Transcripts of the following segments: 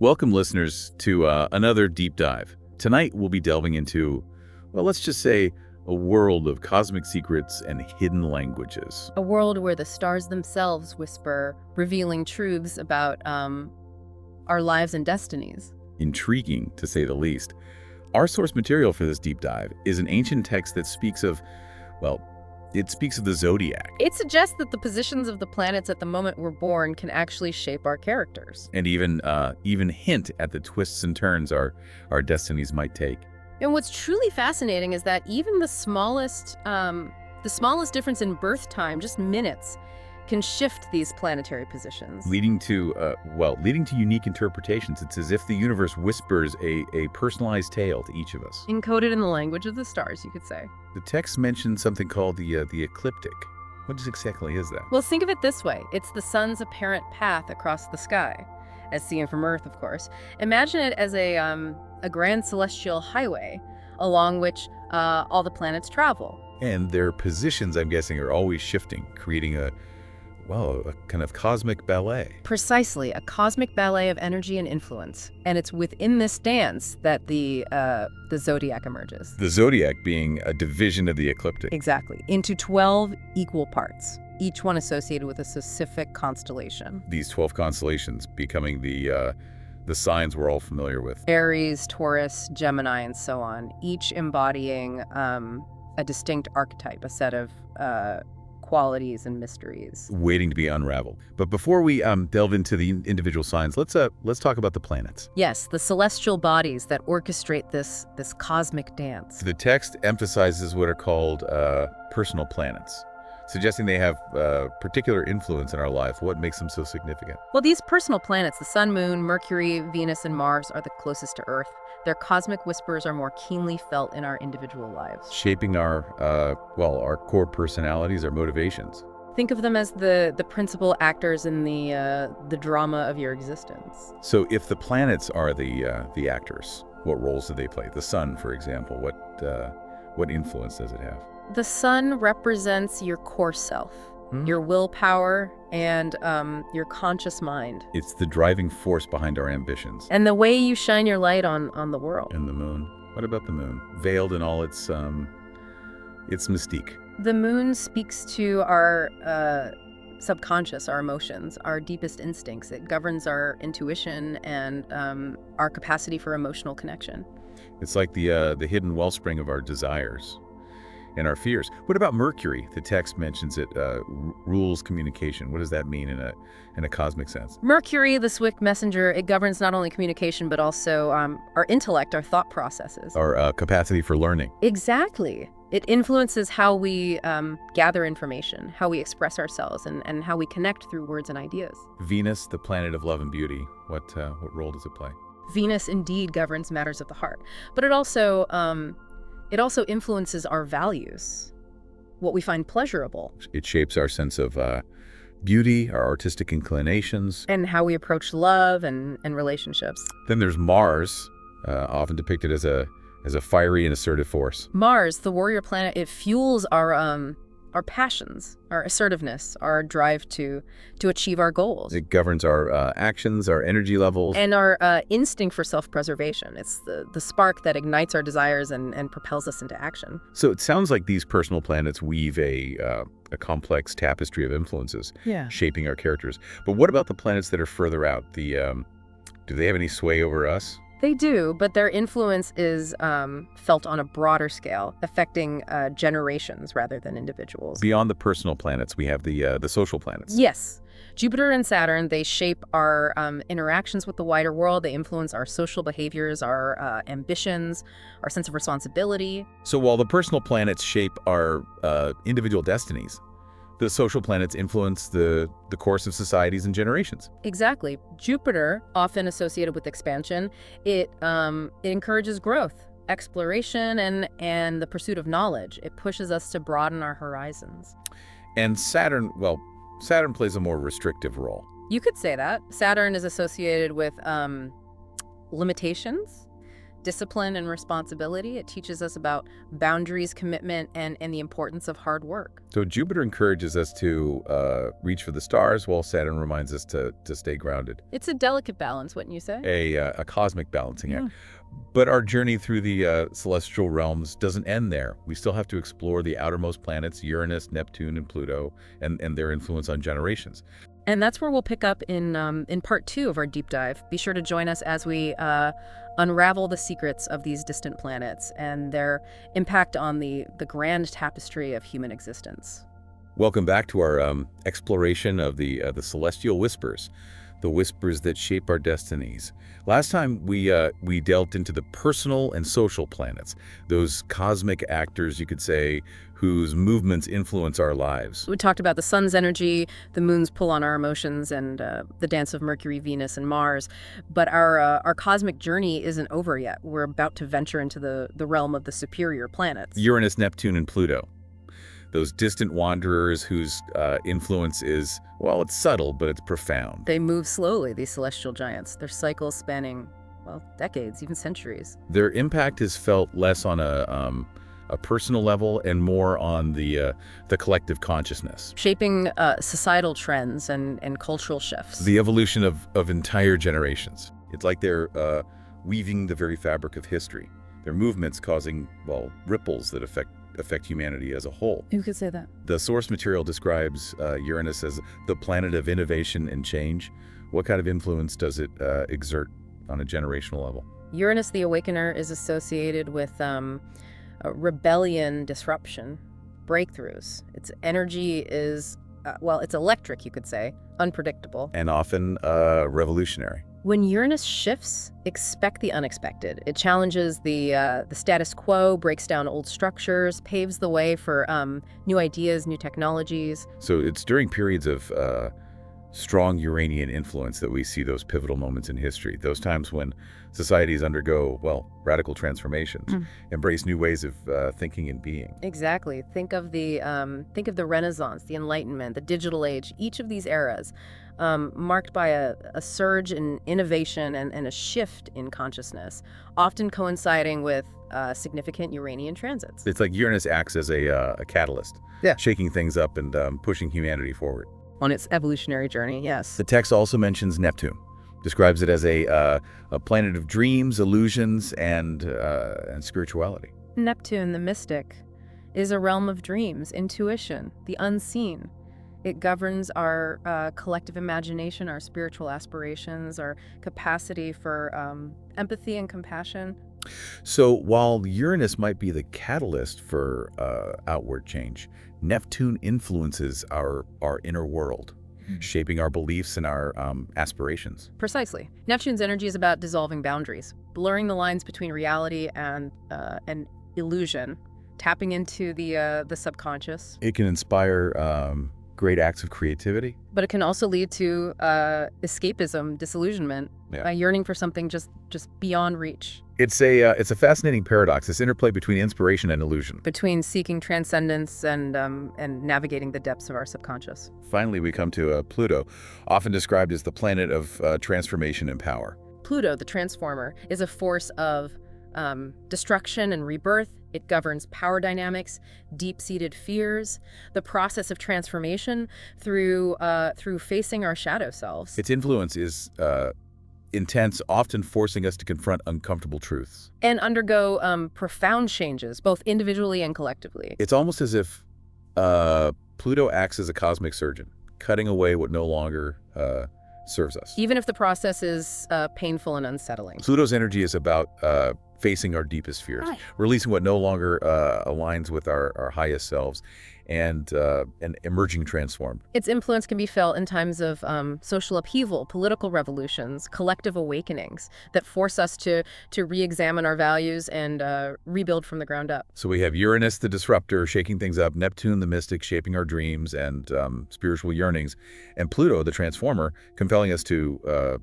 Welcome, listeners, to another deep dive. Tonight, we'll be delving into, well, let's just say, a world of cosmic secrets and hidden languages. A world where the stars themselves whisper, revealing truths about our lives and destinies. Intriguing, to say the least. Our source material for this deep dive is an ancient text that speaks of, well, it speaks of the Zodiac. It suggests that the positions of the planets at the moment we're born can actually shape our characters. And even hint at the twists and turns our destinies might take. And what's truly fascinating is that even the smallest difference in birth time, just minutes, can shift these planetary positions. Leading to unique interpretations. It's as if the universe whispers a personalized tale to each of us. Encoded in the language of the stars, you could say. The text mentions something called the ecliptic. What exactly is that? Well, think of it this way. It's the sun's apparent path across the sky, as seen from Earth, of course. Imagine it as a grand celestial highway along which all the planets travel. And their positions, I'm guessing, are always shifting, creating a kind of cosmic ballet. Precisely, a cosmic ballet of energy and influence. And it's within this dance that the Zodiac emerges. The Zodiac being a division of the ecliptic. Exactly, into 12 equal parts, each one associated with a specific constellation. These 12 constellations becoming the signs we're all familiar with. Aries, Taurus, Gemini, and so on, each embodying a distinct archetype, a set of qualities and mysteries waiting to be unraveled. But before we delve into the individual signs, let's talk about the planets. Yes, the celestial bodies that orchestrate this cosmic dance. The text emphasizes what are called personal planets, suggesting they have particular influence in our life. What makes them so significant? Well, these personal planets, the Sun, Moon, Mercury, Venus, and Mars, are the closest to Earth. Their cosmic whispers are more keenly felt in our individual lives, shaping our core personalities, our motivations. Think of them as the principal actors in the drama of your existence. So, if the planets are the actors, what roles do they play? The Sun, for example, what influence does it have? The Sun represents your core self, your willpower, and your conscious mind. It's the driving force behind our ambitions. And the way you shine your light on the world. And the Moon. What about the Moon? Veiled in all its mystique. The Moon speaks to our subconscious, our emotions, our deepest instincts. It governs our intuition and our capacity for emotional connection. It's like the hidden wellspring of our desires and our fears. What about Mercury? The text mentions it rules communication. What does that mean in a cosmic sense? Mercury, the swift messenger, it governs not only communication but also our intellect, our thought processes. Our capacity for learning. Exactly. It influences how we gather information, how we express ourselves, and how we connect through words and ideas. Venus, the planet of love and beauty. What role does it play? Venus indeed governs matters of the heart, but it also influences our values, what we find pleasurable. It shapes our sense of beauty, our artistic inclinations. And how we approach love and relationships. Then there's Mars, often depicted as a fiery and assertive force. Mars, the warrior planet, it fuels our passions, our assertiveness, our drive to achieve our goals. It governs our actions, our energy levels. And our instinct for self-preservation. It's the spark that ignites our desires and propels us into action. So it sounds like these personal planets weave a complex tapestry of influences, shaping our characters. But what about the planets that are further out? Do they have any sway over us? They do, but their influence is felt on a broader scale, affecting generations rather than individuals. Beyond the personal planets, we have the social planets. Yes. Jupiter and Saturn, they shape our interactions with the wider world. They influence our social behaviors, our ambitions, our sense of responsibility. So while the personal planets shape our individual destinies, the social planets influence the course of societies and generations. Exactly. Jupiter, often associated with expansion, it encourages growth, exploration, and the pursuit of knowledge. It pushes us to broaden our horizons. And Saturn plays a more restrictive role. You could say that. Saturn is associated with limitations, discipline and responsibility. It teaches us about boundaries, commitment, and the importance of hard work. So Jupiter encourages us to reach for the stars, while Saturn reminds us to stay grounded. It's a delicate balance, wouldn't you say? A cosmic balancing act. But our journey through the celestial realms doesn't end there. We still have to explore the outermost planets, Uranus, Neptune, and Pluto, and their influence on generations. And that's where we'll pick up in part 2 of our deep dive. Be sure to join us as we unravel the secrets of these distant planets and their impact on the grand tapestry of human existence. Welcome back to our exploration of the celestial whispers, the whispers that shape our destinies. Last time we delved into the personal and social planets, those cosmic actors, you could say, whose movements influence our lives. We talked about the sun's energy, the moon's pull on our emotions, and the dance of Mercury, Venus, and Mars. But our cosmic journey isn't over yet. We're about to venture into the realm of the superior planets. Uranus, Neptune, and Pluto. Those distant wanderers whose influence is, well, it's subtle, but it's profound. They move slowly, these celestial giants. Their cycles spanning, well, decades, even centuries. Their impact is felt less on a personal level and more on the collective consciousness. Shaping societal trends and cultural shifts. The evolution of entire generations. It's like they're weaving the very fabric of history. Their movements causing, well, ripples that affect humanity as a whole. Who could say that? The source material describes Uranus as the planet of innovation and change. What kind of influence does it exert on a generational level? Uranus the Awakener is associated with rebellion, disruption, breakthroughs. Its energy is, well, it's electric, you could say, unpredictable. And often revolutionary. When Uranus shifts, expect the unexpected. It challenges the status quo, breaks down old structures, paves the way for new ideas, new technologies. So it's during periods of strong Uranian influence that we see those pivotal moments in history, those times when societies undergo, well, radical transformations, embrace new ways of thinking and being. Exactly. Think of the Renaissance, the Enlightenment, the digital age, each of these eras marked by a surge in innovation and a shift in consciousness, often coinciding with significant Uranian transits. It's like Uranus acts as a catalyst, shaking things up and pushing humanity forward. On its evolutionary journey, yes. The text also mentions Neptune, describes it as a planet of dreams, illusions, and spirituality. Neptune, the mystic, is a realm of dreams, intuition, the unseen. It governs our collective imagination, our spiritual aspirations, our capacity for empathy and compassion. So while Uranus might be the catalyst for outward change, Neptune influences our inner world, shaping our beliefs and our aspirations. Precisely. Neptune's energy is about dissolving boundaries, blurring the lines between reality and illusion, tapping into the subconscious. It can inspire great acts of creativity. But it can also lead to escapism, disillusionment, yearning for something just beyond reach. It's a fascinating paradox, this interplay between inspiration and illusion. Between seeking transcendence and navigating the depths of our subconscious. Finally, we come to Pluto, often described as the planet of transformation and power. Pluto, the transformer, is a force of destruction and rebirth. It governs power dynamics, deep-seated fears, the process of transformation through facing our shadow selves. Its influence is intense, often forcing us to confront uncomfortable truths. And undergo profound changes, both individually and collectively. It's almost as if Pluto acts as a cosmic surgeon, cutting away what no longer serves us. Even if the process is painful and unsettling. Pluto's energy is about facing our deepest fears, releasing what no longer aligns with our highest selves, and emerging transformed. Its influence can be felt in times of social upheaval, political revolutions, collective awakenings that force us to re-examine our values and rebuild from the ground up. So we have Uranus, the disruptor, shaking things up, Neptune, the mystic, shaping our dreams and spiritual yearnings, and Pluto, the transformer, compelling us to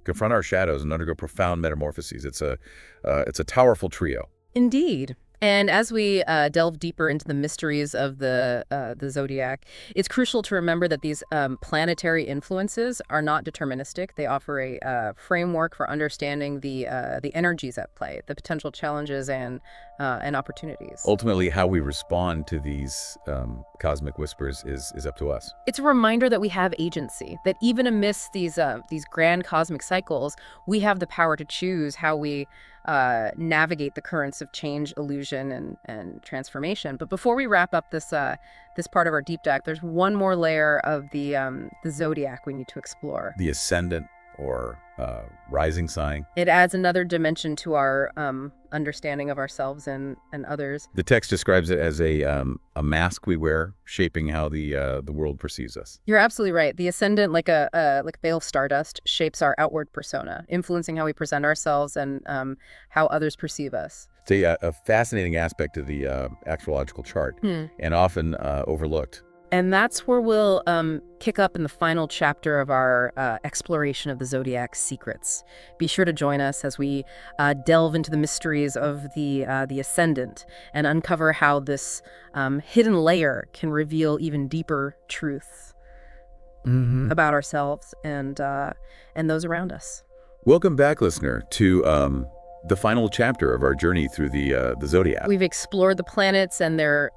confront our shadows and undergo profound metamorphoses. It's a powerful trio. Indeed. And as we delve deeper into the mysteries of the zodiac, it's crucial to remember that these planetary influences are not deterministic. They offer a framework for understanding the energies at play, the potential challenges and opportunities. Ultimately, how we respond to these cosmic whispers is up to us. It's a reminder that we have agency, that even amidst these grand cosmic cycles, we have the power to choose how we navigate the currents of change, illusion, and transformation. But before we wrap up this part of our deep dive, there's one more layer of the zodiac we need to explore. The ascendant, or rising sign. It adds another dimension to our understanding of ourselves and others. The text describes it as a mask we wear, shaping how the world perceives us. You're absolutely right. The ascendant, like a veil of stardust, shapes our outward persona, influencing how we present ourselves and how others perceive us. It's a fascinating aspect of the astrological chart, and often overlooked. And that's where we'll kick up in the final chapter of our exploration of the zodiac's secrets. Be sure to join us as we delve into the mysteries of the ascendant and uncover how this hidden layer can reveal even deeper truths about ourselves and those around us. Welcome back, listener, to the final chapter of our journey through the zodiac. We've explored the planets and their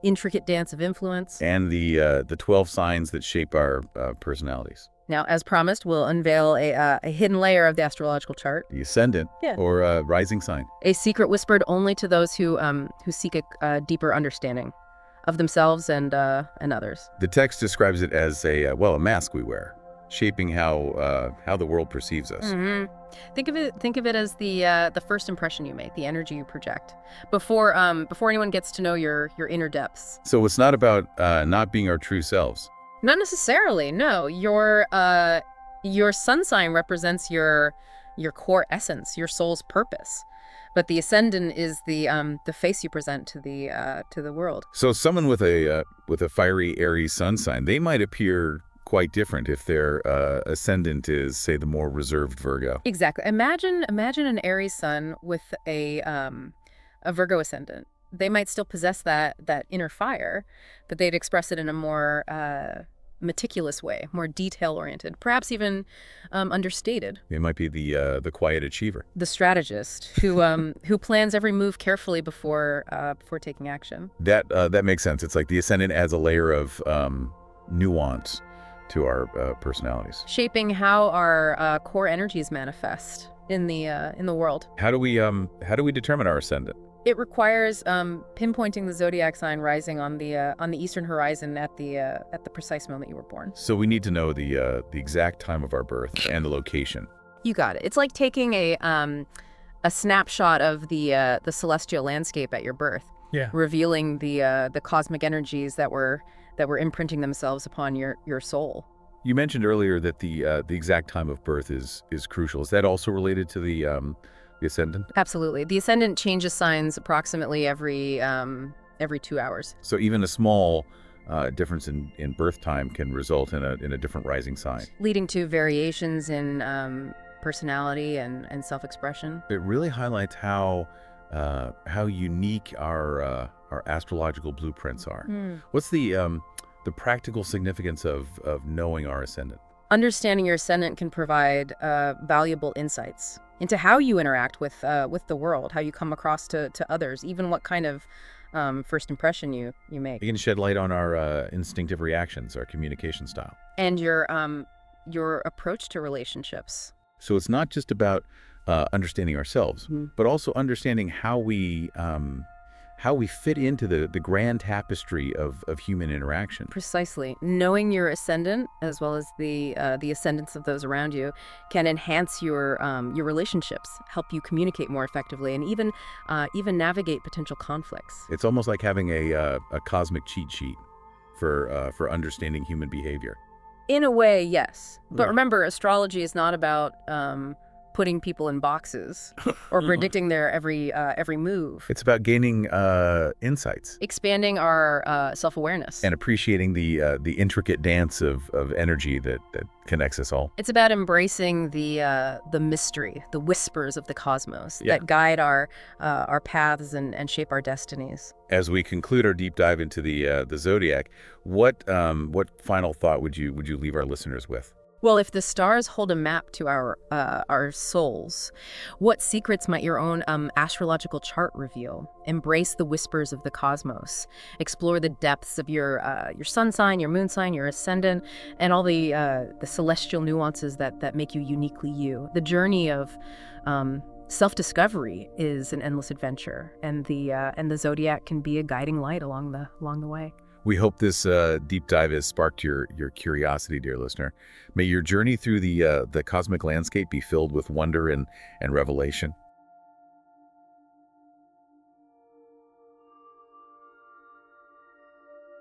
intricate dance of influence. And the 12 signs that shape our personalities. Now, as promised, we'll unveil a hidden layer of the astrological chart. The ascendant, or rising sign. A secret whispered only to those who seek a deeper understanding of themselves and others. The text describes it as a mask we wear, shaping how the world perceives us. Think of it as the first impression you make, the energy you project, before anyone gets to know your inner depths. So it's not about not being our true selves. Not necessarily. No, your sun sign represents your core essence, your soul's purpose. But the ascendant is the face you present to the world. So someone with a fiery Aries sun sign, they might appear quite different if their ascendant is, say, the more reserved Virgo. Exactly. Imagine an Aries sun with a Virgo ascendant. They might still possess that inner fire, but they'd express it in a more meticulous way, more detail-oriented, perhaps even understated. It might be the quiet achiever, the strategist who plans every move carefully before taking action. That makes sense. It's like the ascendant adds a layer of nuance to our personalities, shaping how our core energies manifest in the world. How do we determine our ascendant? It requires pinpointing the zodiac sign rising on the eastern horizon at the precise moment you were born. So we need to know the exact time of our birth and the location. You got it. It's like taking a snapshot of the celestial landscape at your birth, revealing the cosmic energies that were imprinting themselves upon your soul. You mentioned earlier that the exact time of birth is crucial. Is that also related to the ascendant? Absolutely. The ascendant changes signs approximately every 2 hours. So even a small difference in birth time can result in a different rising sign, leading to variations in personality and self-expression. It really highlights how unique our astrological blueprints are. What's the practical significance of knowing our ascendant? Understanding your ascendant can provide valuable insights into how you interact with the world, how you come across to others, even what kind of first impression you make. It can shed light on our instinctive reactions, our communication style, and your approach to relationships. So it's not just about understanding ourselves, but also understanding how we fit into the grand tapestry of human interaction. Precisely. Knowing your ascendant, as well as the ascendants of those around you, can enhance your relationships, help you communicate more effectively, and even navigate potential conflicts. It's almost like having a cosmic cheat sheet for understanding human behavior. In a way, yes. But remember, astrology is not about putting people in boxes or predicting their every move. It's about gaining insights Expanding our self-awareness. and appreciating the intricate dance of energy that connects us all. It's about embracing the mystery, the whispers of the cosmos Yeah. that guide our paths and shape our destinies. As we conclude our deep dive into the Zodiac, what final thought would you leave our listeners with? Well, if the stars hold a map to our souls, what secrets might your own astrological chart reveal? Embrace the whispers of the cosmos. Explore the depths of your sun sign, your moon sign, your ascendant, and all the celestial nuances that make you uniquely you. The journey of self-discovery is an endless adventure, and the Zodiac can be a guiding light along the way. We hope this deep dive has sparked your curiosity, dear listener. May your journey through the cosmic landscape be filled with wonder and revelation.